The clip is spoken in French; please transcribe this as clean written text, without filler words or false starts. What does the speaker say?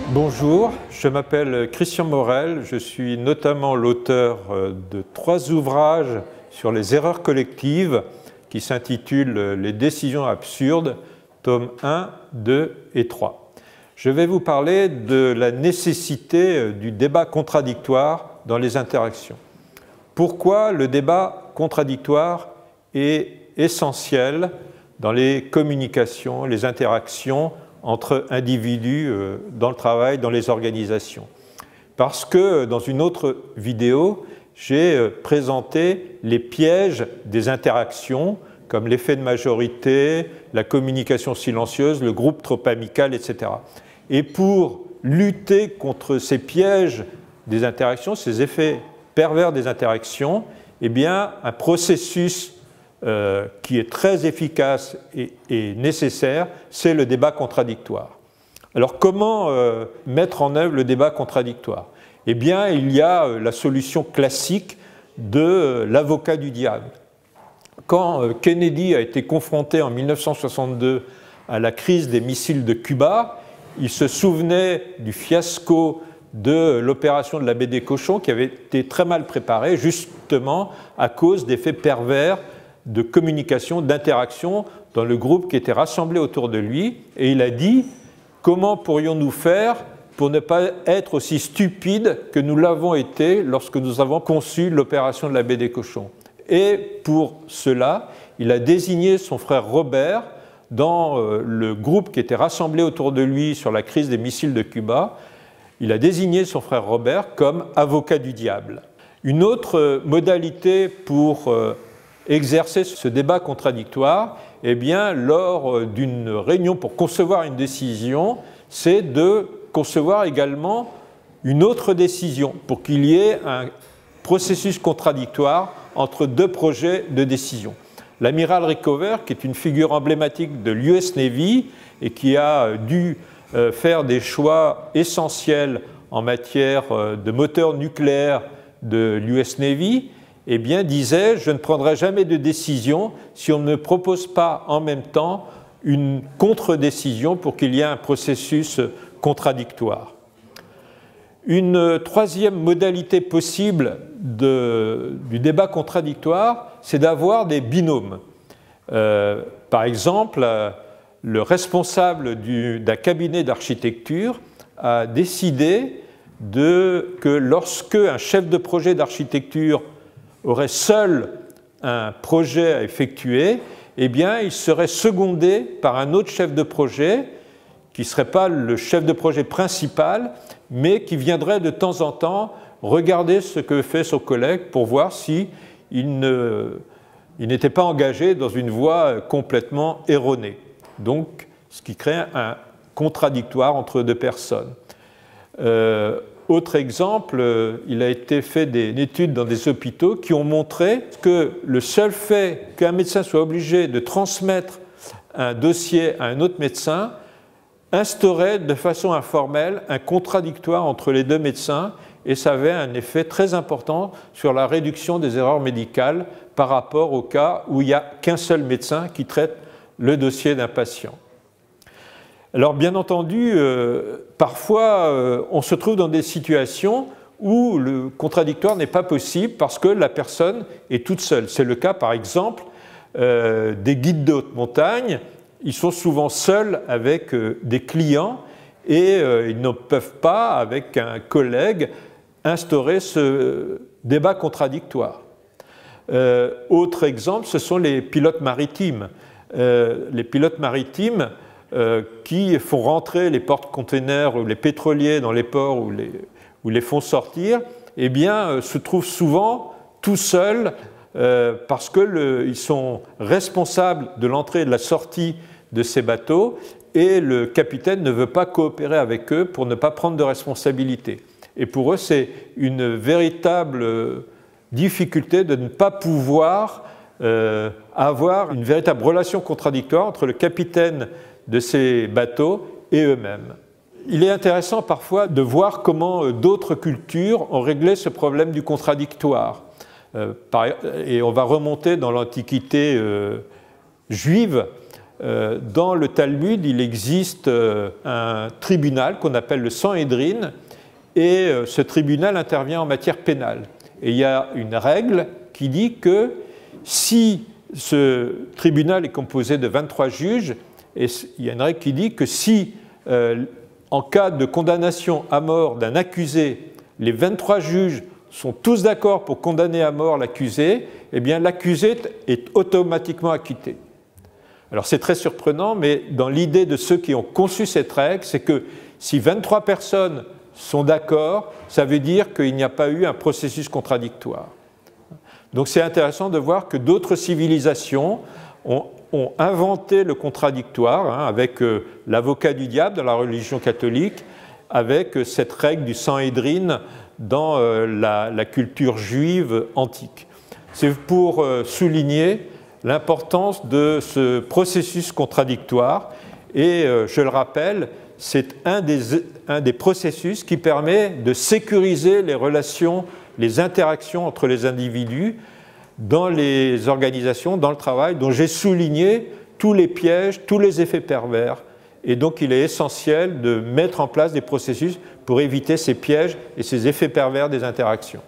Bonjour, je m'appelle Christian Morel, je suis notamment l'auteur de 3 ouvrages sur les erreurs collectives qui s'intitulent « Les décisions absurdes », tomes 1, 2 et 3. Je vais vous parler de la nécessité du débat contradictoire dans les interactions. Pourquoi le débat contradictoire est essentiel dans les communications, les interactions entre individus dans le travail, dans les organisations. Parce que dans une autre vidéo, j'ai présenté les pièges des interactions, comme l'effet de majorité, la communication silencieuse, le groupe trop amical, etc. Et pour lutter contre ces pièges des interactions, ces effets pervers des interactions, eh bien, un processus qui est très efficace et nécessaire, c'est le débat contradictoire. Alors comment mettre en œuvre le débat contradictoire? Eh bien, il y a la solution classique de l'avocat du diable. Quand Kennedy a été confronté en 1962 à la crise des missiles de Cuba, il se souvenait du fiasco de l'opération de la baie des Cochons qui avait été très mal préparée, justement à cause d'effets pervers de communication, d'interaction dans le groupe qui était rassemblé autour de lui. Et il a dit « Comment pourrions-nous faire pour ne pas être aussi stupides que nous l'avons été lorsque nous avons conçu l'opération de la baie des Cochons ?» Et pour cela, il a désigné son frère Robert dans le groupe qui était rassemblé autour de lui sur la crise des missiles de Cuba. Il a désigné son frère Robert comme avocat du diable. Une autre modalité pour exercer ce débat contradictoire, eh bien, lors d'une réunion pour concevoir une décision, c'est de concevoir également une autre décision pour qu'il y ait un processus contradictoire entre 2 projets de décision. L'amiral Rickover, qui est une figure emblématique de l'US Navy et qui a dû faire des choix essentiels en matière de moteur nucléaire de l'US Navy, eh bien, disait « Je ne prendrai jamais de décision si on ne me propose pas en même temps une contre-décision pour qu'il y ait un processus contradictoire. » Une troisième modalité possible du débat contradictoire, c'est d'avoir des binômes. Par exemple, le responsable d'un cabinet d'architecture a décidé que lorsque un chef de projet d'architecture aurait seul un projet à effectuer, eh bien, il serait secondé par un autre chef de projet qui ne serait pas le chef de projet principal, mais qui viendrait de temps en temps regarder ce que fait son collègue pour voir s'il n'était pas engagé dans une voie complètement erronée. Donc, ce qui crée un contradictoire entre 2 personnes. Autre exemple, il a été fait une étude dans des hôpitaux qui ont montré que le seul fait qu'un médecin soit obligé de transmettre un dossier à un autre médecin instaurait de façon informelle un contradictoire entre les 2 médecins et ça avait un effet très important sur la réduction des erreurs médicales par rapport au cas où il n'y a qu'un seul médecin qui traite le dossier d'un patient. Alors bien entendu, parfois on se trouve dans des situations où le contradictoire n'est pas possible parce que la personne est toute seule. C'est le cas par exemple des guides de haute montagne. Ils sont souvent seuls avec des clients et ils ne peuvent pas, avec un collègue, instaurer ce débat contradictoire. Autre exemple, ce sont les pilotes maritimes. Les pilotes maritimes qui font rentrer les porte-containers ou les pétroliers dans les ports ou les font sortir, eh bien, se trouvent souvent tout seuls parce qu'ils sont responsables de l'entrée et de la sortie de ces bateaux et le capitaine ne veut pas coopérer avec eux pour ne pas prendre de responsabilité. Et pour eux, c'est une véritable difficulté de ne pas pouvoir avoir une véritable relation contradictoire entre le capitaine de ces bateaux et eux-mêmes. Il est intéressant parfois de voir comment d'autres cultures ont réglé ce problème du contradictoire. Et on va remonter dans l'Antiquité juive. Dans le Talmud, il existe un tribunal qu'on appelle le Sanhédrin, et ce tribunal intervient en matière pénale. Et il y a une règle qui dit que si ce tribunal est composé de 23 juges, et il y a une règle qui dit que si, en cas de condamnation à mort d'un accusé, les 23 juges sont tous d'accord pour condamner à mort l'accusé, eh bien l'accusé est automatiquement acquitté. Alors c'est très surprenant, mais dans l'idée de ceux qui ont conçu cette règle, c'est que si 23 personnes sont d'accord, ça veut dire qu'il n'y a pas eu un processus contradictoire. Donc c'est intéressant de voir que d'autres civilisations ont inventé le contradictoire, avec l'avocat du diable dans la religion catholique, avec cette règle du Sanhédrin dans la culture juive antique. C'est pour souligner l'importance de ce processus contradictoire et, je le rappelle, c'est un des processus qui permet de sécuriser les relations, les interactions entre les individus dans les organisations, dans le travail, dont j'ai souligné tous les pièges, tous les effets pervers. Et donc il est essentiel de mettre en place des processus pour éviter ces pièges et ces effets pervers des interactions.